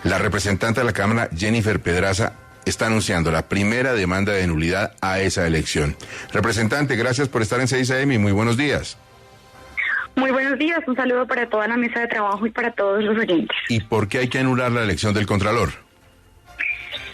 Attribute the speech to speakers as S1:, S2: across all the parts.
S1: La representante de la Cámara, Jennifer Pedraza, está anunciando la primera demanda de nulidad a esa elección. Representante, gracias por estar en 6 AM y muy buenos días.
S2: Muy buenos días, un saludo para toda la mesa de trabajo y para todos los oyentes.
S1: ¿Y por qué hay que anular la elección del Contralor?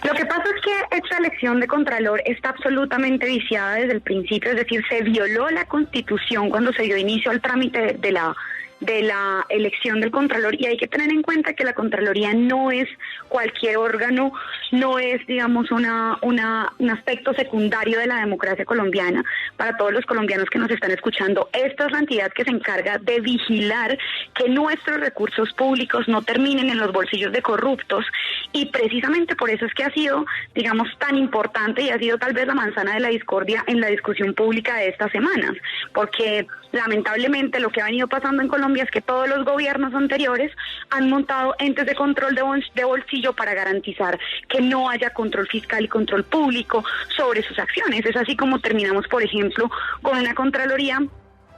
S2: Lo que pasa es que esta elección de Contralor está absolutamente viciada desde el principio, es decir, se violó la Constitución cuando se dio inicio al trámite de la elección del Contralor, y hay que tener en cuenta que la Contraloría no es cualquier órgano, no es, digamos, un aspecto secundario de la democracia colombiana. Para todos los colombianos que nos están escuchando, esta es la entidad que se encarga de vigilar que nuestros recursos públicos no terminen en los bolsillos de corruptos, y precisamente por eso es que ha sido, digamos, tan importante y ha sido tal vez la manzana de la discordia en la discusión pública de estas semanas, porque lamentablemente lo que ha venido pasando en Colombia es que todos los gobiernos anteriores han montado entes de control de bolsillo para garantizar que no haya control fiscal y control público sobre sus acciones. Es así como terminamos, por ejemplo, con una Contraloría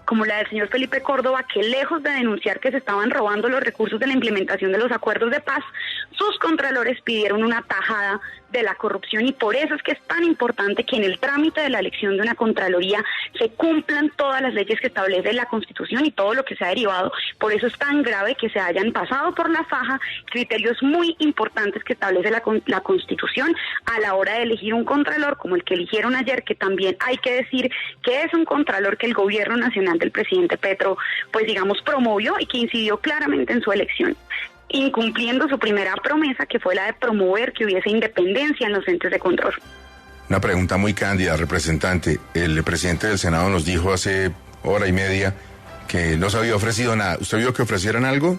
S2: como la del señor Felipe Córdoba, que lejos de denunciar que se estaban robando los recursos de la implementación de los acuerdos de paz, sus contralores pidieron una tajada de la corrupción, y por eso es que es tan importante que en el trámite de la elección de una Contraloría se cumplan todas las leyes que establece la Constitución y todo lo que se ha derivado. Por eso es tan grave que se hayan pasado por la faja criterios muy importantes que establece la Constitución a la hora de elegir un Contralor, como el que eligieron ayer, que también hay que decir que es un Contralor que el gobierno nacional del presidente Petro, pues digamos, promovió y que incidió claramente en su elección, incumpliendo su primera promesa, que fue la de promover que hubiese independencia en los entes de control.
S1: Una pregunta muy cándida, representante. El presidente del Senado nos dijo hace hora y media que no se había ofrecido nada. ¿Usted vio que ofrecieran algo?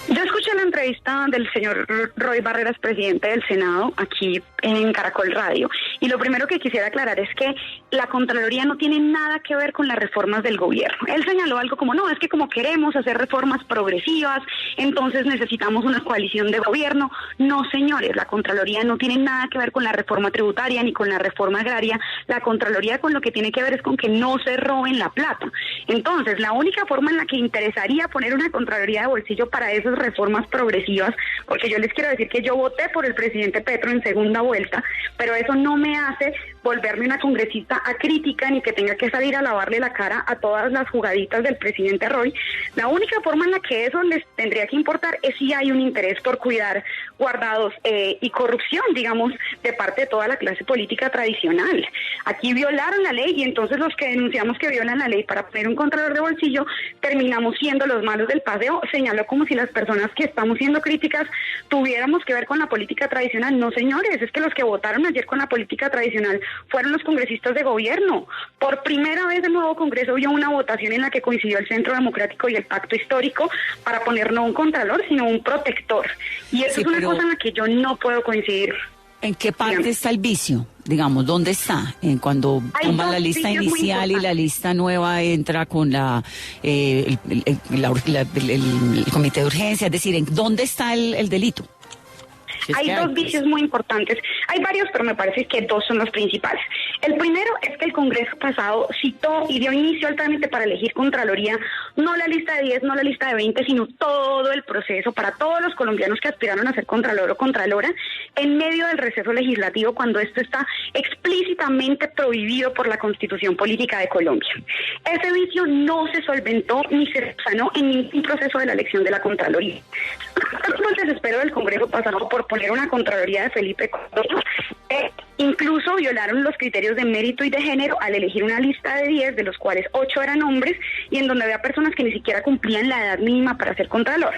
S2: Yo escuché la entrevista del señor Roy Barreras, presidente del Senado, aquí en Caracol Radio, y lo primero que quisiera aclarar es que la Contraloría no tiene nada que ver con las reformas del gobierno. Él señaló algo como, no, es que como queremos hacer reformas progresivas, entonces necesitamos una coalición de gobierno. No, señores, la Contraloría no tiene nada que ver con la reforma tributaria ni con la reforma agraria. La Contraloría con lo que tiene que ver es con que no se roben la plata. Entonces, la única forma en la que interesaría poner una Contraloría de bolsillo para esas reformas progresivas, porque yo les quiero decir que yo voté por el presidente Petro en segunda vuelta, pero eso no me hace volverme una congresista acrítica ni que tenga que salir a lavarle la cara a todas las jugaditas del presidente Roy. La única forma en la que eso les tendría que importar es si hay un interés por cuidar guardados y corrupción, digamos, de parte de toda la clase política tradicional. Aquí violaron la ley, y entonces los que denunciamos que violan la ley para poner un contralor de bolsillo terminamos siendo los malos del paseo. Señaló como si las personas que estamos siendo críticas tuviéramos que ver con la política tradicional. No, señores, es que los que votaron ayer con la política tradicional fueron los congresistas de gobierno. Por primera vez el nuevo Congreso vio una votación en la que coincidió el Centro Democrático y el Pacto Histórico para poner no un contralor, sino un protector. Y eso sí, es una cosa en la que yo no puedo coincidir.
S3: ¿En qué parte está el vicio? Digamos, ¿dónde está? Cuando toman la lista inicial y la lista nueva entra con el comité de urgencia, es decir, ¿dónde está el delito?
S2: Hay dos vicios muy importantes. Hay varios, pero me parece que dos son los principales. El primero es que el Congreso pasado citó y dio inicio al trámite para elegir Contraloría, no la lista de 10, no la lista de 20, sino todo el proceso para todos los colombianos que aspiraron a ser Contralor o Contralora, en medio del receso legislativo, cuando esto está explícitamente prohibido por la Constitución Política de Colombia. Ese vicio no se solventó ni se sanó en ningún proceso de la elección de la Contraloría. El desespero del Congreso pasado por poner una Contraloría de Felipe Córdoba, incluso violaron los criterios de mérito y de género al elegir una lista de 10, de los cuales 8 eran hombres, y en donde había personas que ni siquiera cumplían la edad mínima para ser Contralor.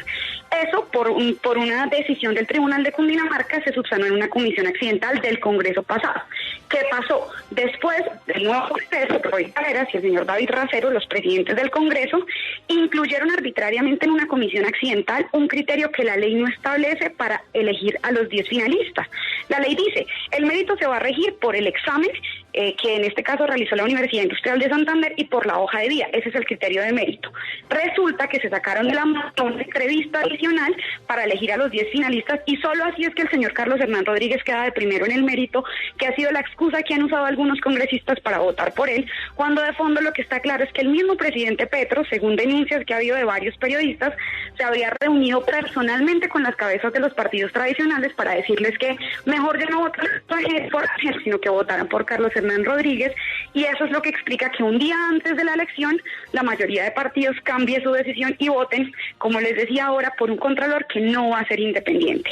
S2: Eso, por una decisión del Tribunal de Cundinamarca, se subsanó en una comisión accidental del Congreso pasado. ¿Qué pasó? Después del nuevo Congreso, Roy Barreras y el señor David Racero, los presidentes del Congreso, incluyeron arbitrariamente en una comisión accidental un criterio que la ley no establece para elegir a los 10 finalistas. La ley dice, el mérito se va a regir por el examen que en este caso realizó la Universidad Industrial de Santander, y por la hoja de vida. Ese es el criterio de mérito. Resulta que se sacaron de la mano una entrevista adicional para elegir a los 10 finalistas, y solo así es que el señor Carlos Hernán Rodríguez queda de primero en el mérito, que ha sido la excusa que han usado algunos congresistas para votar por él, cuando de fondo lo que está claro es que el mismo presidente Petro, según denuncias que ha habido de varios periodistas, se habría reunido personalmente con las cabezas de los partidos tradicionales para decirles que mejor ya no votaran por él, sino que votaran por Carlos Hernán Rodríguez, y eso es lo que explica que un día antes de la elección la mayoría de partidos cambie su decisión y voten, como les decía ahora, por un contralor que no va a ser independiente.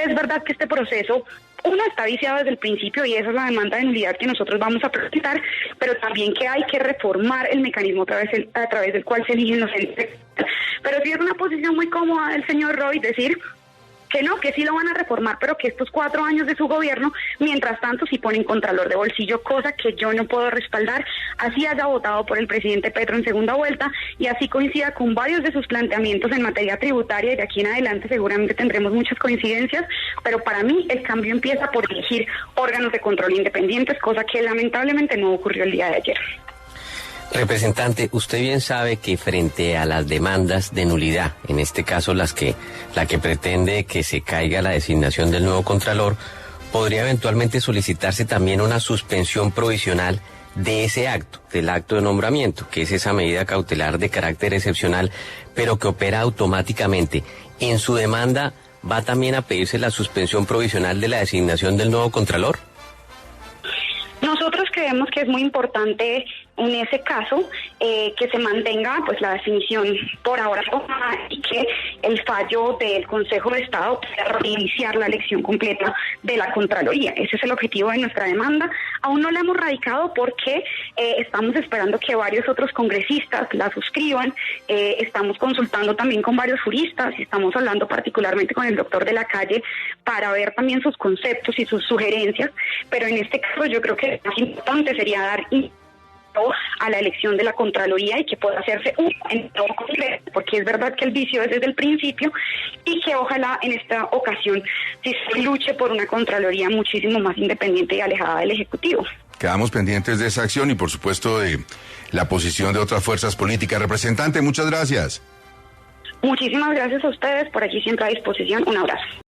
S2: Es verdad que este proceso está viciado desde el principio, y esa es la demanda de nulidad que nosotros vamos a presentar, pero también que hay que reformar el mecanismo a través del cual se eligen los entes. Pero sí es una posición muy cómoda del señor Roy decir que no, que sí lo van a reformar, pero que estos 4 años de su gobierno, mientras tanto, sí ponen contralor de bolsillo, cosa que yo no puedo respaldar, así haya votado por el presidente Petro en segunda vuelta, y así coincida con varios de sus planteamientos en materia tributaria, y de aquí en adelante seguramente tendremos muchas coincidencias, pero para mí el cambio empieza por elegir órganos de control independientes, cosa que lamentablemente no ocurrió el día de ayer.
S4: Representante, usted bien sabe que frente a las demandas de nulidad, en este caso la que pretende que se caiga la designación del nuevo contralor, podría eventualmente solicitarse también una suspensión provisional de ese acto, del acto de nombramiento, que es esa medida cautelar de carácter excepcional, pero que opera automáticamente. En su demanda, ¿va también a pedirse la suspensión provisional de la designación del nuevo contralor?
S2: Nosotros creemos que es muy importante en ese caso que se mantenga pues la definición por ahora y que el fallo del Consejo de Estado pueda reiniciar la elección completa de la Contraloría. Ese es el objetivo de nuestra demanda. Aún no la hemos radicado porque estamos esperando que varios otros congresistas la suscriban. Estamos consultando también con varios juristas y estamos hablando particularmente con el doctor de la Calle para ver también sus conceptos y sus sugerencias, pero en este caso yo creo que lo más importante sería dar a la elección de la Contraloría y que pueda hacerse en todo Congreso, porque es verdad que el vicio es desde el principio, y que ojalá en esta ocasión sí se luche por una Contraloría muchísimo más independiente y alejada del Ejecutivo.
S1: Quedamos pendientes de esa acción y por supuesto de la posición de otras fuerzas políticas. Representante, muchas gracias.
S2: Muchísimas gracias a ustedes, por aquí siempre a disposición. Un abrazo.